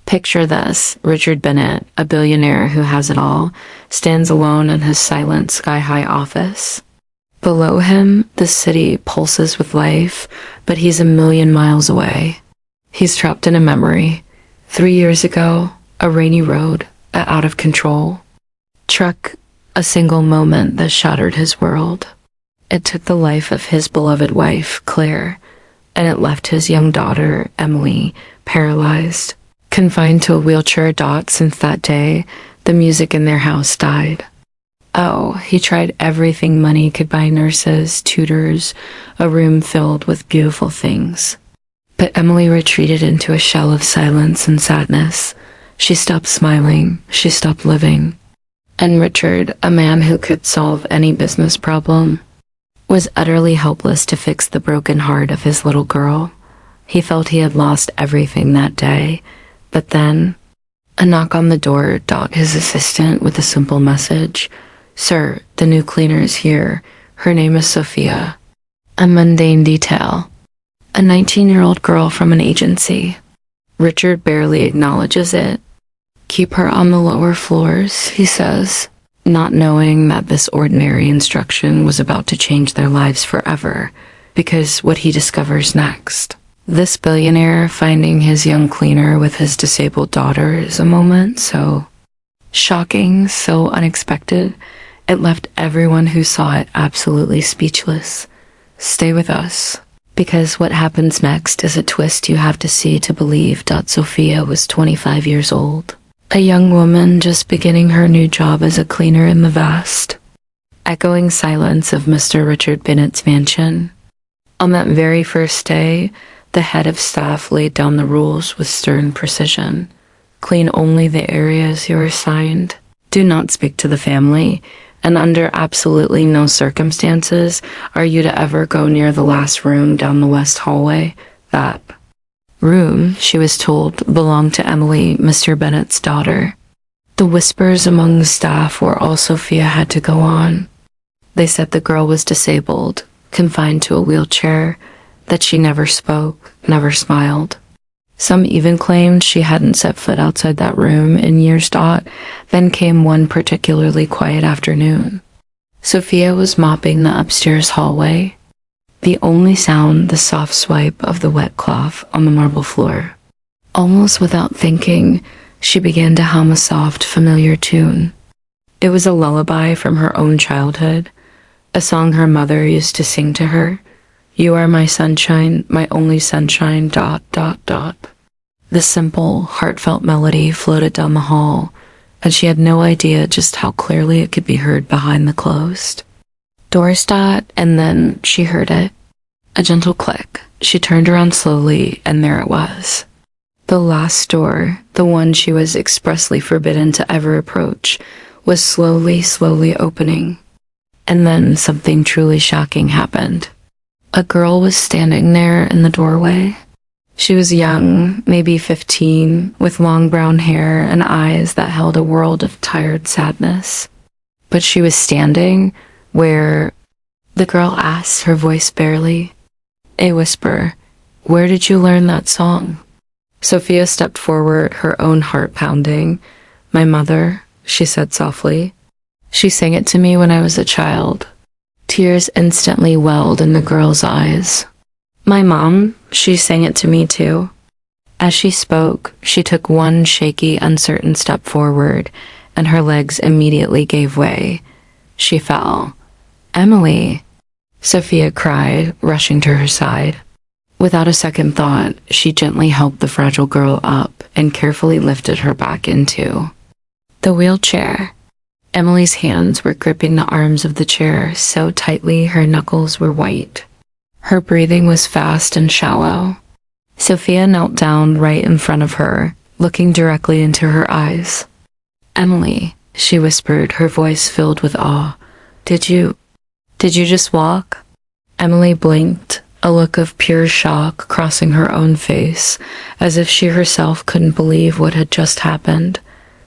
Picture this: Richard Bennett, a billionaire who has it all, stands alone in his silent sky-high office. Below him, the city pulses with life, but he's a million miles away. He's trapped in a memory. 3 years ago, a rainy road, out of control. Truck, a single moment that shattered his world. It took the life of his beloved wife, Claire, and it left his young daughter, Emily, paralyzed. Confined to a wheelchair. Since that day, the music in their house died. Oh, he tried everything money could buy: nurses, tutors, a room filled with beautiful things. But Emily retreated into a shell of silence and sadness. She stopped smiling. She stopped living. And Richard, a man who could solve any business problem, was utterly helpless to fix the broken heart of his little girl. He felt he had lost everything that day. But then, a knock on the door. His assistant with a simple message. "Sir, the new cleaner is here. Her name is Sophia." A mundane detail. A 19-year-old girl from an agency. Richard barely acknowledges it. "Keep her on the lower floors," he says, not knowing that this ordinary instruction was about to change their lives forever, because what he discovers next. This billionaire finding his young cleaner with his disabled daughter is a moment so shocking, so unexpected, it left everyone who saw it absolutely speechless. Stay with us, because what happens next is a twist you have to see to believe. Sophia was 25 years old, a young woman just beginning her new job as a cleaner in the vast, echoing silence of Mr. Richard Bennett's mansion. On that very first day, the head of staff laid down the rules with stern precision. Clean only the areas you're assigned. Do not speak to the family, and under absolutely no circumstances are you to ever go near the last room down the west hallway. That room, she was told, belonged to Emily, Mr. Bennett's daughter. The whispers among the staff were all Sophia had to go on. They said the girl was disabled, confined to a wheelchair, that she never spoke, never smiled. Some even claimed she hadn't set foot outside that room in years. Then came one particularly quiet afternoon. Sophia was mopping the upstairs hallway. The only sound, the soft swipe of the wet cloth on the marble floor. Almost without thinking, she began to hum a soft, familiar tune. It was a lullaby from her own childhood, a song her mother used to sing to her. "You are my sunshine, my only sunshine, .. The simple, heartfelt melody floated down the hall, and she had no idea just how clearly it could be heard behind the closed doors. And then she heard it. A gentle click. She turned around slowly, and there it was. The last door, the one she was expressly forbidden to ever approach, was slowly opening. And then something truly shocking happened. A girl was standing there in the doorway. She was young, maybe 15, with long brown hair and eyes that held a world of tired sadness. But she was standing where, the girl asked, her voice barely, a whisper, "Where did you learn that song?" Sophia stepped forward, her own heart pounding. "My mother," she said softly. "She sang it to me when I was a child." Tears instantly welled in the girl's eyes. "My mom, she sang it to me too." As she spoke, she took one shaky, uncertain step forward, and her legs immediately gave way. She fell. "Emily!" Sophia cried, rushing to her side. Without a second thought, she gently helped the fragile girl up and carefully lifted her back into the wheelchair. Emily's hands were gripping the arms of the chair so tightly her knuckles were white. Her breathing was fast and shallow. Sophia knelt down right in front of her, looking directly into her eyes. "Emily," she whispered, her voice filled with awe. Did you just walk?" Emily blinked, a look of pure shock crossing her own face, as if she herself couldn't believe what had just happened.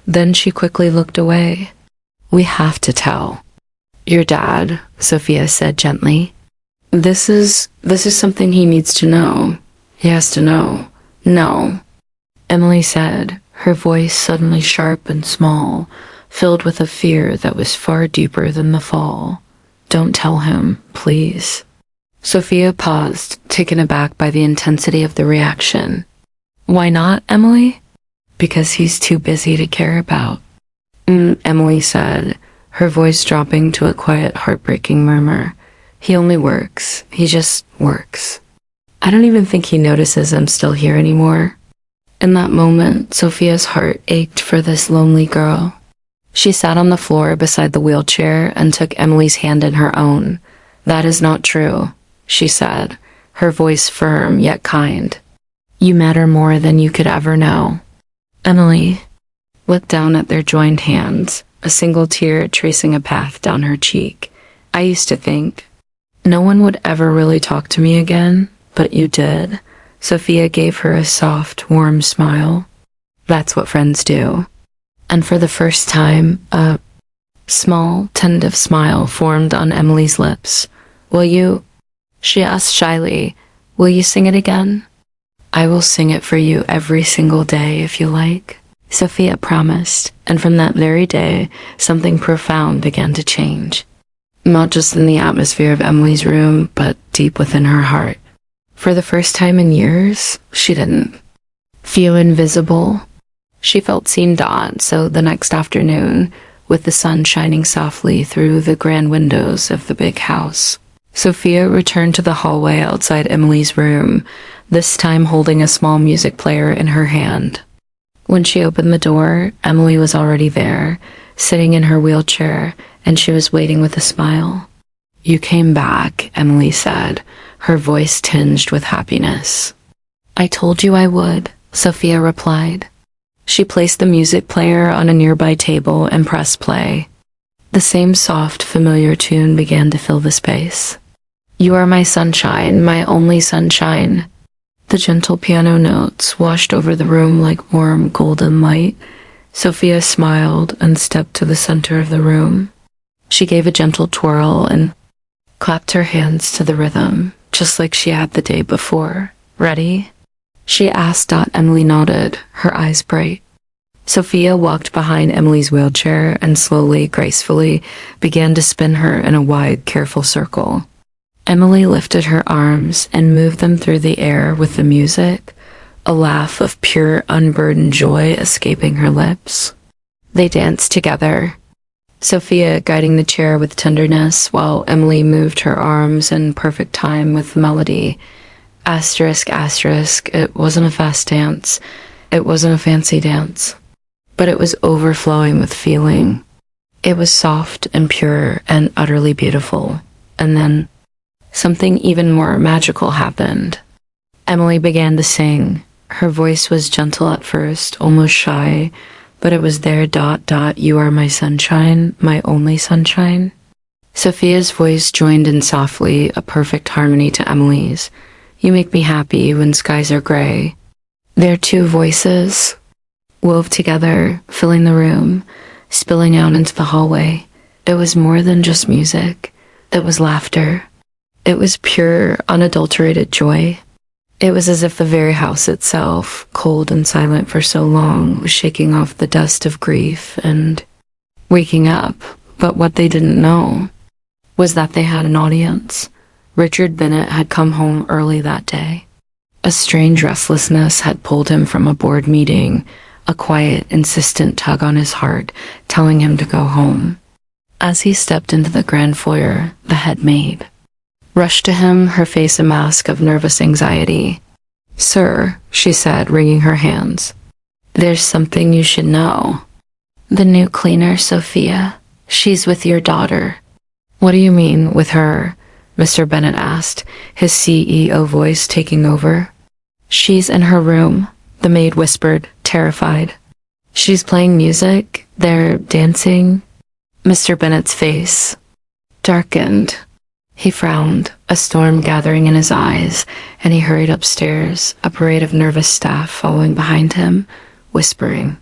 Then she quickly looked away. "We have to tell." "Your dad," Sophia said gently. This is something he needs to know. He has to know." "No," Emily said, her voice suddenly sharp and small, filled with a fear that was far deeper than the fall. "Don't tell him, please." Sophia paused, taken aback by the intensity of the reaction. "Why not, Emily?" "Because he's too busy to care about." Emily said, her voice dropping to a quiet, heartbreaking murmur. "He only works. He just works. I don't even think he notices I'm still here anymore." In that moment, Sophia's heart ached for this lonely girl. She sat on the floor beside the wheelchair and took Emily's hand in her own. "That is not true," she said, her voice firm yet kind. "You matter more than you could ever know." Emily looked down at their joined hands, a single tear tracing a path down her cheek. "I used to think no one would ever really talk to me again, but you did." Sophia gave her a soft, warm smile. "That's what friends do." And for the first time, a small, tentative smile formed on Emily's lips. "Will you?" she asked shyly. "Will you sing it again?" "I will sing it for you every single day if you like," Sophia promised, and from that very day, something profound began to change. Not just in the atmosphere of Emily's room, but deep within her heart. For the first time in years, she didn't feel invisible. She felt seen. So the next afternoon, with the sun shining softly through the grand windows of the big house, Sophia returned to the hallway outside Emily's room, this time holding a small music player in her hand. When she opened the door, Emily was already there, sitting in her wheelchair, and she was waiting with a smile. "You came back," Emily said, her voice tinged with happiness. "I told you I would," Sophia replied. She placed the music player on a nearby table and pressed play. The same soft, familiar tune began to fill the space. "You are my sunshine, my only sunshine." The gentle piano notes washed over the room like warm, golden light. Sophia smiled and stepped to the center of the room. She gave a gentle twirl and clapped her hands to the rhythm, just like she had the day before. "Ready?" she asked. Emily nodded, her eyes bright. Sophia walked behind Emily's wheelchair and slowly, gracefully, began to spin her in a wide, careful circle. Emily lifted her arms and moved them through the air with the music, a laugh of pure, unburdened joy escaping her lips. They danced together, Sophia guiding the chair with tenderness, while Emily moved her arms in perfect time with the melody. Asterisk, asterisk, it wasn't a fast dance. It wasn't a fancy dance. But it was overflowing with feeling. It was soft and pure and utterly beautiful. And then something even more magical happened. Emily began to sing. Her voice was gentle at first, almost shy, but it was there. You are my sunshine, my only sunshine. Sophia's voice joined in softly, a perfect harmony to Emily's. You make me happy when skies are gray. Their two voices wove together, filling the room, spilling out into the hallway. It was more than just music. It was laughter. It was pure, unadulterated joy. It was as if the very house itself, cold and silent for so long, was shaking off the dust of grief and waking up. But what they didn't know was that they had an audience. Richard Bennett had come home early that day. A strange restlessness had pulled him from a board meeting, a quiet, insistent tug on his heart, telling him to go home. As he stepped into the grand foyer, the head maid rushed to him, her face a mask of nervous anxiety. "Sir," she said, wringing her hands, "there's something you should know. The new cleaner, Sophia, she's with your daughter." "What do you mean, with her?" Mr. Bennett asked, his CEO voice taking over. "She's in her room," the maid whispered, terrified. "She's playing music. They're dancing." Mr. Bennett's face darkened. He frowned, a storm gathering in his eyes, and he hurried upstairs, a parade of nervous staff following behind him, whispering.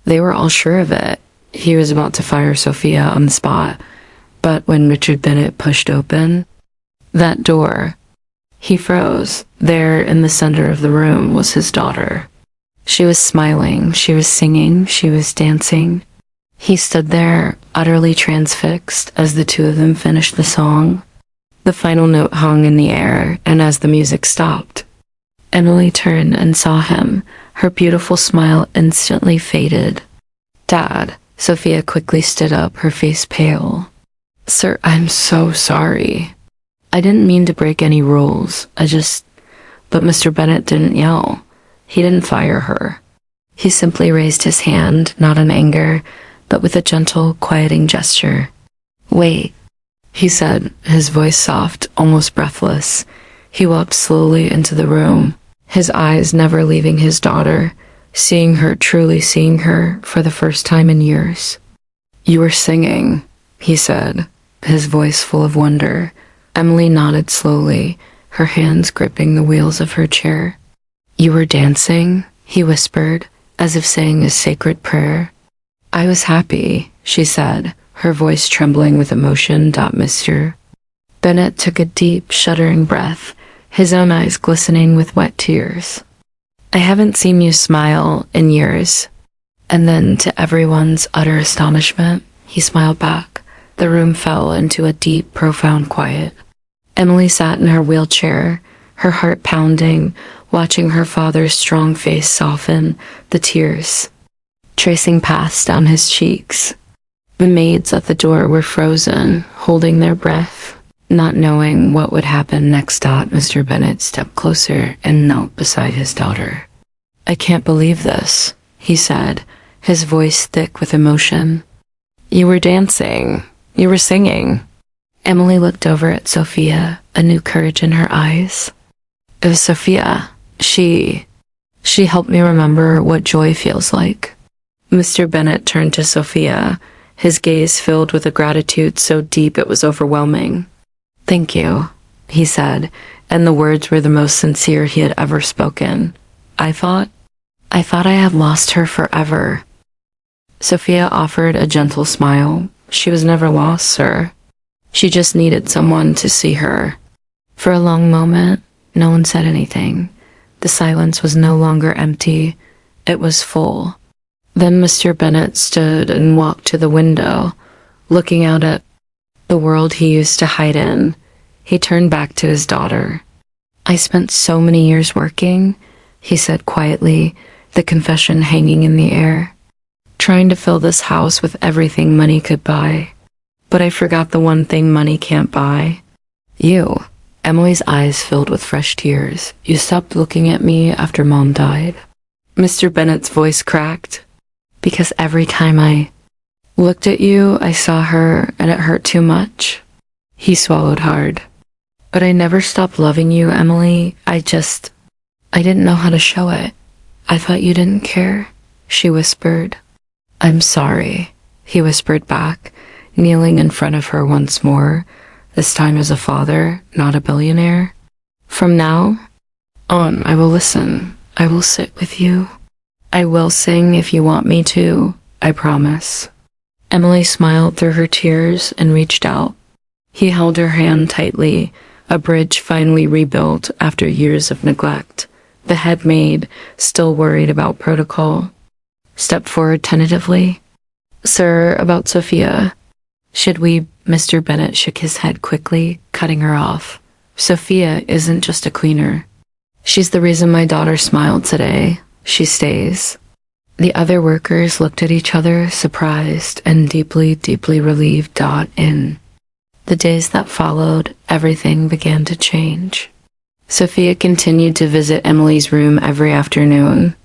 They were all sure of it. He was about to fire Sophia on the spot. But when Richard Bennett pushed open that door, he froze. There in the center of the room was his daughter. She was smiling, she was singing, she was dancing. He stood there, utterly transfixed, as the two of them finished the song. The final note hung in the air, and as the music stopped, Emily turned and saw him. Her beautiful smile instantly faded. "Dad," Sophia quickly stood up, her face pale. "Sir, I'm so sorry. I didn't mean to break any rules. But Mr. Bennet didn't yell. He didn't fire her. He simply raised his hand, not in anger, but with a gentle, quieting gesture. Wait," he said, his voice soft, almost breathless. He walked slowly into the room, his eyes never leaving his daughter, seeing her, truly seeing her, for the first time in years. "You were singing," he said, his voice full of wonder. Emily nodded slowly, her hands gripping the wheels of her chair. "You were dancing," he whispered, as if saying a sacred prayer. "I was happy," she said, her voice trembling with emotion. "Mr. Bennet took a deep, shuddering breath, his own eyes glistening with wet tears. "I haven't seen you smile in years." And then, to everyone's utter astonishment, he smiled back. The room fell into a deep, profound quiet. Emily sat in her wheelchair, her heart pounding, watching her father's strong face soften, the tears tracing paths down his cheeks. The maids at the door were frozen, holding their breath, not knowing what would happen next. Mr. Bennet stepped closer and knelt beside his daughter. "I can't believe this," he said, his voice thick with emotion. "You were dancing. You were singing." Emily looked over at Sophia, a new courage in her eyes. "It was Sophia. She helped me remember what joy feels like." Mr. Bennet turned to Sophia, his gaze filled with a gratitude so deep it was overwhelming. "Thank you," he said, and the words were the most sincere he had ever spoken. I thought I had lost her forever." Sophia offered a gentle smile. "She was never lost, sir. She just needed someone to see her." For a long moment, no one said anything. The silence was no longer empty, it was full. Then Mr. Bennet stood and walked to the window, looking out at the world he used to hide in. He turned back to his daughter. "I spent so many years working," he said quietly, the confession hanging in the air, "trying to fill this house with everything money could buy. But I forgot the one thing money can't buy. You." Emily's eyes filled with fresh tears. "You stopped looking at me after Mom died." Mr. Bennet's voice cracked. "Because every time I looked at you, I saw her, and it hurt too much." He swallowed hard. "But I never stopped loving you, Emily. I didn't know how to show it. I thought you didn't care," she whispered. "I'm sorry," he whispered back, kneeling in front of her once more, this time as a father, not a billionaire. "From now on, I will listen. I will sit with you. I will sing if you want me to, I promise." Emily smiled through her tears and reached out. He held her hand tightly, a bridge finally rebuilt after years of neglect. The head maid, still worried about protocol, stepped forward tentatively. "Sir, about Sophia. Should we—" Mr. Bennet shook his head quickly, cutting her off. "Sophia isn't just a cleaner. She's the reason my daughter smiled today. She stays." The other workers looked at each other, surprised and deeply, deeply relieved. In the days that followed, everything began to change. Sophia continued to visit Emily's room every afternoon.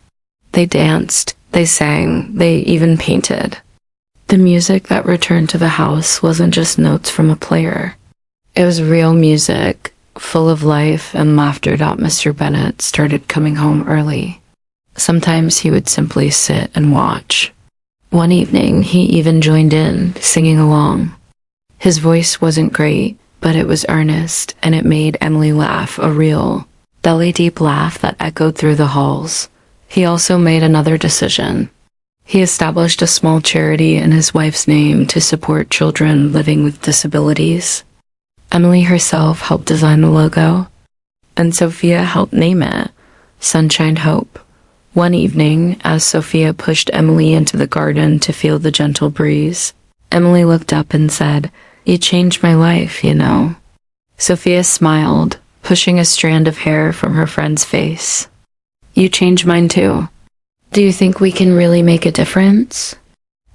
They danced, they sang, they even painted. The music that returned to the house wasn't just notes from a player. It was real music, full of life and laughter. Mr. Bennet started coming home early. Sometimes he would simply sit and watch. One evening, he even joined in, singing along. His voice wasn't great, but it was earnest, and it made Emily laugh, a real, belly-deep laugh that echoed through the halls. He also made another decision. He established a small charity in his wife's name to support children living with disabilities. Emily herself helped design the logo, and Sophia helped name it Sunshine Hope. One evening, as Sophia pushed Emily into the garden to feel the gentle breeze, Emily looked up and said, "You changed my life, you know." Sophia smiled, pushing a strand of hair from her friend's face. "You changed mine too. Do you think we can really make a difference?"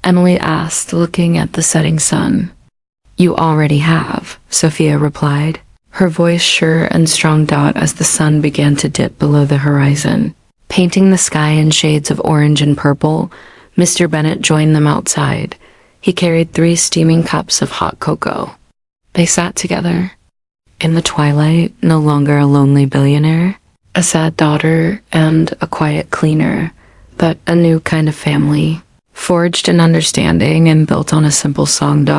Emily asked, looking at the setting sun. "You already have," Sophia replied, her voice sure and strong as the sun began to dip below the horizon. Painting the sky in shades of orange and purple, Mr. Bennet joined them outside. He carried 3 steaming cups of hot cocoa. They sat together. In the twilight, no longer a lonely billionaire, a sad daughter, and a quiet cleaner, but a new kind of family, forged in understanding and built on a simple song.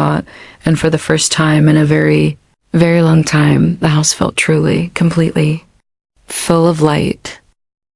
And for the first time in a very, very long time, the house felt truly, completely full of light.